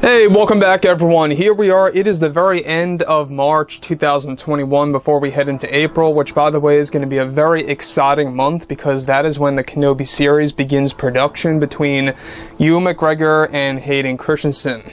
Hey, welcome back everyone. Here we are. It is the very end of March 2021 before we head into April, which by the way is going to be a very exciting month because that is when the Kenobi series begins production between Ewan McGregor and Hayden Christensen.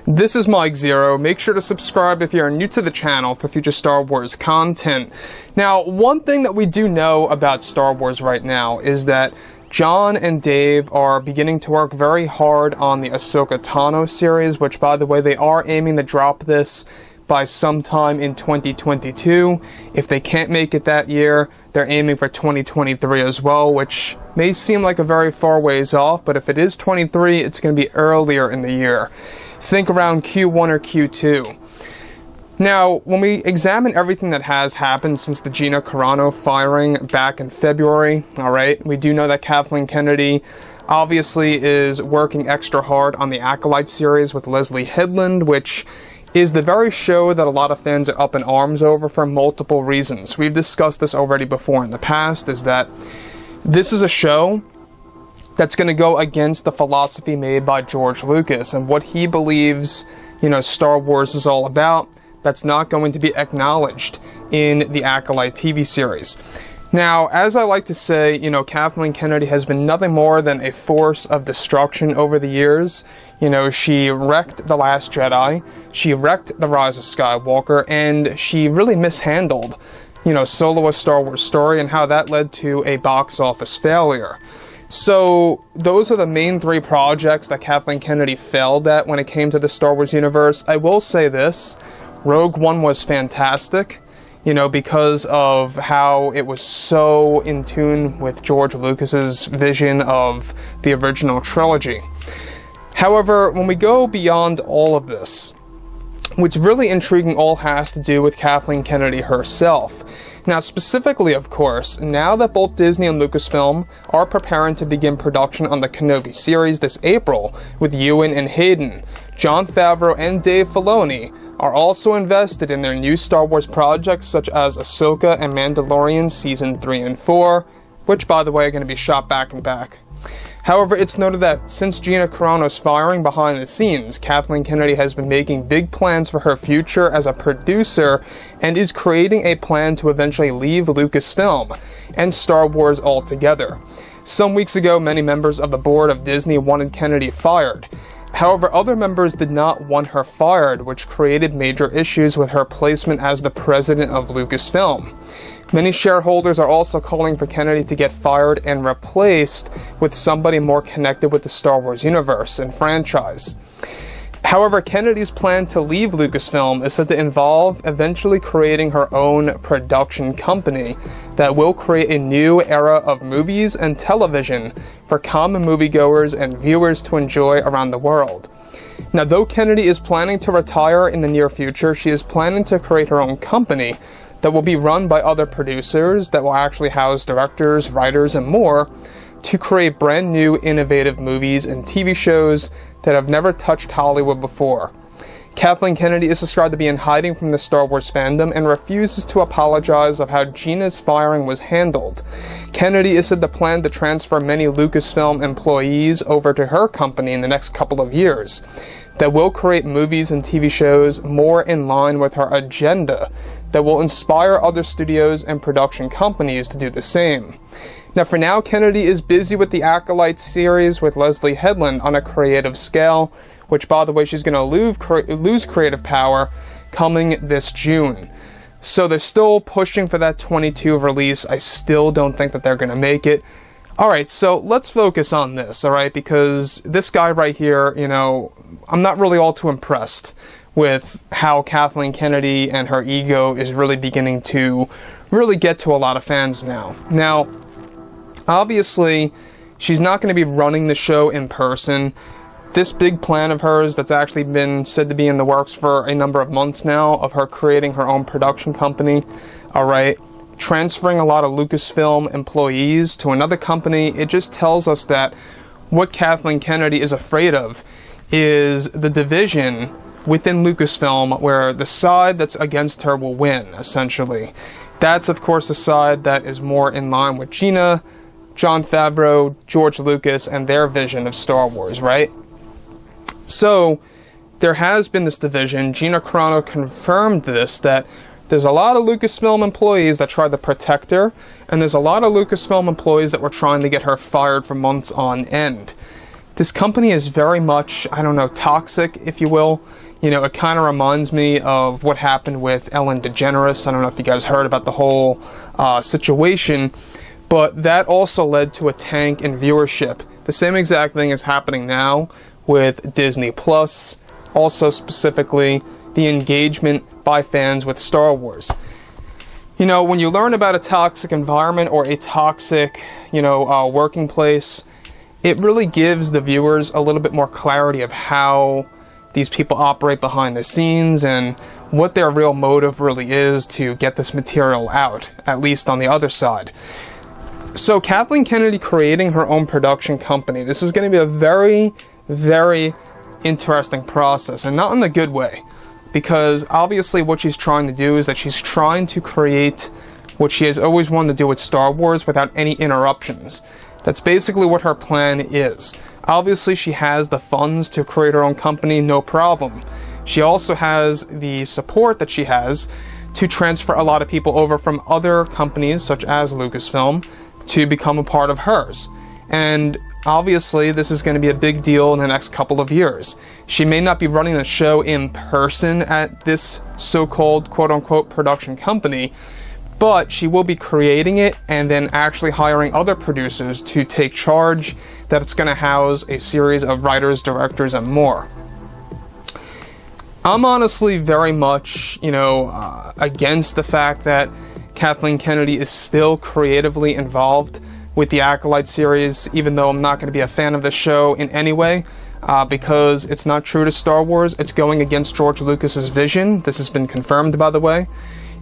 This is Mike Zero. Make sure to subscribe if you're new to the channel for future Star Wars content. Now, one thing that we do know about Star Wars right now is that John and Dave are beginning to work very hard on the Ahsoka Tano series, which, by the way, they are aiming to drop this by sometime in 2022. If they can't make it that year, they're aiming for 2023 as well, which may seem like a very far ways off, but if it is 23, it's going to be earlier in the year. Think around Q1 or Q2. Now, when we examine everything that has happened since the Gina Carano firing back in February, alright, we do know that Kathleen Kennedy obviously is working extra hard on the Acolyte series with Leslie Headland, which is the very show that a lot of fans are up in arms over for multiple reasons. We've discussed this already before in the past, is that this is a show that's going to go against the philosophy made by George Lucas and what he believes, Star Wars is all about. That's not going to be acknowledged in the Acolyte TV series. Now, as I like to say, Kathleen Kennedy has been nothing more than a force of destruction over the years. She wrecked The Last Jedi, she wrecked The Rise of Skywalker, and she really mishandled, Solo: A Star Wars Story and how that led to a box office failure. So, those are the main three projects that Kathleen Kennedy failed at when it came to the Star Wars universe. I will say this. Rogue One was fantastic, because of how it was so in tune with George Lucas's vision of the original trilogy. However, when we go beyond all of this, what's really intriguing all has to do with Kathleen Kennedy herself. Now, specifically, of course, now that both Disney and Lucasfilm are preparing to begin production on the Kenobi series this April with Ewan and Hayden, Jon Favreau and Dave Filoni are also invested in their new Star Wars projects such as Ahsoka and Mandalorian Season 3 and 4, which, by the way, are going to be shot back and back. However, it's noted that since Gina Carano's firing behind the scenes, Kathleen Kennedy has been making big plans for her future as a producer and is creating a plan to eventually leave Lucasfilm and Star Wars altogether. Some weeks ago, many members of the board of Disney wanted Kennedy fired. However, other members did not want her fired, which created major issues with her placement as the president of Lucasfilm. Many shareholders are also calling for Kennedy to get fired and replaced with somebody more connected with the Star Wars universe and franchise. However, Kennedy's plan to leave Lucasfilm is said to involve eventually creating her own production company that will create a new era of movies and television for common moviegoers and viewers to enjoy around the world. Now, though Kennedy is planning to retire in the near future, she is planning to create her own company that will be run by other producers that will actually house directors, writers, and more to create brand new innovative movies and TV shows that have never touched Hollywood before. Kathleen Kennedy is described to be in hiding from the Star Wars fandom and refuses to apologize of how Gina's firing was handled. Kennedy is said to plan to transfer many Lucasfilm employees over to her company in the next couple of years that will create movies and TV shows more in line with her agenda that will inspire other studios and production companies to do the same. Now, for now, Kennedy is busy with the Acolyte series with Leslie Headland on a creative scale, which, by the way, she's going to lose creative power coming this June. So they're still pushing for that 22 release. I still don't think that they're going to make it. Alright, so let's focus on this, alright, because this guy right here, I'm not really all too impressed with how Kathleen Kennedy and her ego is really beginning to really get to a lot of fans now. Now, obviously, she's not going to be running the show in person. This big plan of hers that's actually been said to be in the works for a number of months now, of her creating her own production company, alright, transferring a lot of Lucasfilm employees to another company, it just tells us that what Kathleen Kennedy is afraid of is the division within Lucasfilm where the side that's against her will win, essentially. That's, of course, the side that is more in line with Gina, Jon Favreau, George Lucas, and their vision of Star Wars, right? So, there has been this division. Gina Carano confirmed this, that there's a lot of Lucasfilm employees that tried to protect her, and there's a lot of Lucasfilm employees that were trying to get her fired for months on end. This company is very much, I don't know, toxic, if you will. You know, it kind of reminds me of what happened with Ellen DeGeneres. I don't know if you guys heard about the whole situation, but that also led to a tank in viewership. The same exact thing is happening now with Disney Plus, also specifically the engagement by fans with Star Wars. You know, when you learn about a toxic environment or a toxic, working place, it really gives the viewers a little bit more clarity of how these people operate behind the scenes and what their real motive really is to get this material out, at least on the other side. So Kathleen Kennedy creating her own production company, this is going to be a very, very interesting process, and not in the good way, because obviously what she's trying to do is that she's trying to create what she has always wanted to do with Star Wars without any interruptions. That's basically what her plan is. Obviously she has the funds to create her own company, no problem. She also has the support that she has to transfer a lot of people over from other companies, such as Lucasfilm, to become a part of hers. And obviously this is going to be a big deal in the next couple of years. She may not be running the show in person at this so-called quote-unquote production company, but she will be creating it and then actually hiring other producers to take charge, that it's going to house a series of writers, directors, and more. I'm honestly very much, against the fact that Kathleen Kennedy is still creatively involved with the Acolyte series, even though I'm not going to be a fan of the show in any way, because it's not true to Star Wars. It's going against George Lucas's vision. This has been confirmed, by the way.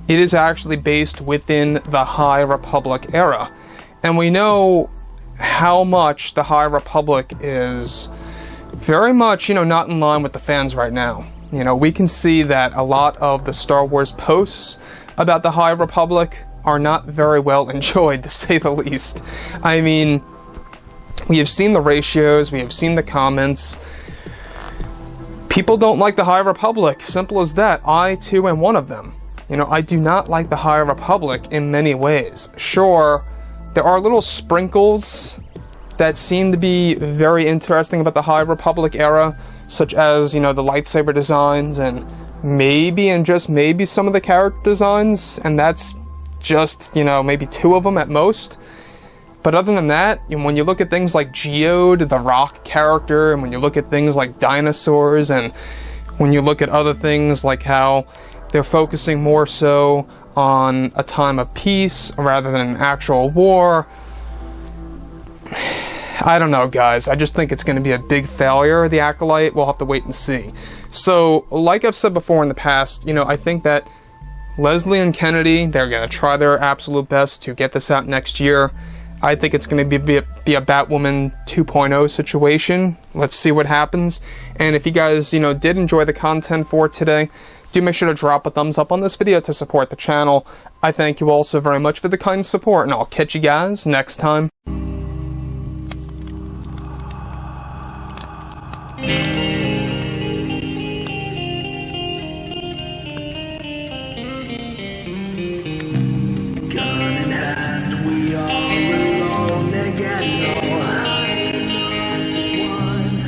It is actually based within the High Republic era. And we know how much the High Republic is very much, not in line with the fans right now. We can see that a lot of the Star Wars posts about the High Republic are not very well enjoyed, to say the least. I mean, we have seen the ratios, we have seen the comments. People don't like the High Republic, simple as that. I, too, am one of them. I do not like the High Republic in many ways. Sure, there are little sprinkles that seem to be very interesting about the High Republic era, such as, the lightsaber designs and maybe, and just maybe, some of the character designs, and that's just, maybe 2 of them at most. But other than that, when you look at things like Geode, the rock character, and when you look at things like dinosaurs, and when you look at other things like how they're focusing more so on a time of peace rather than an actual war, I don't know, guys. I just think it's going to be a big failure, the Acolyte. We'll have to wait and see. So, like I've said before in the past, I think that Leslie and Kennedy, they're going to try their absolute best to get this out next year. I think it's going to be a Batwoman 2.0 situation. Let's see what happens. And if you guys, did enjoy the content for today, do make sure to drop a thumbs up on this video to support the channel. I thank you all so very much for the kind support, and I'll catch you guys next time.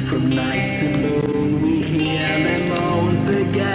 From night to moon, we hear them moans again.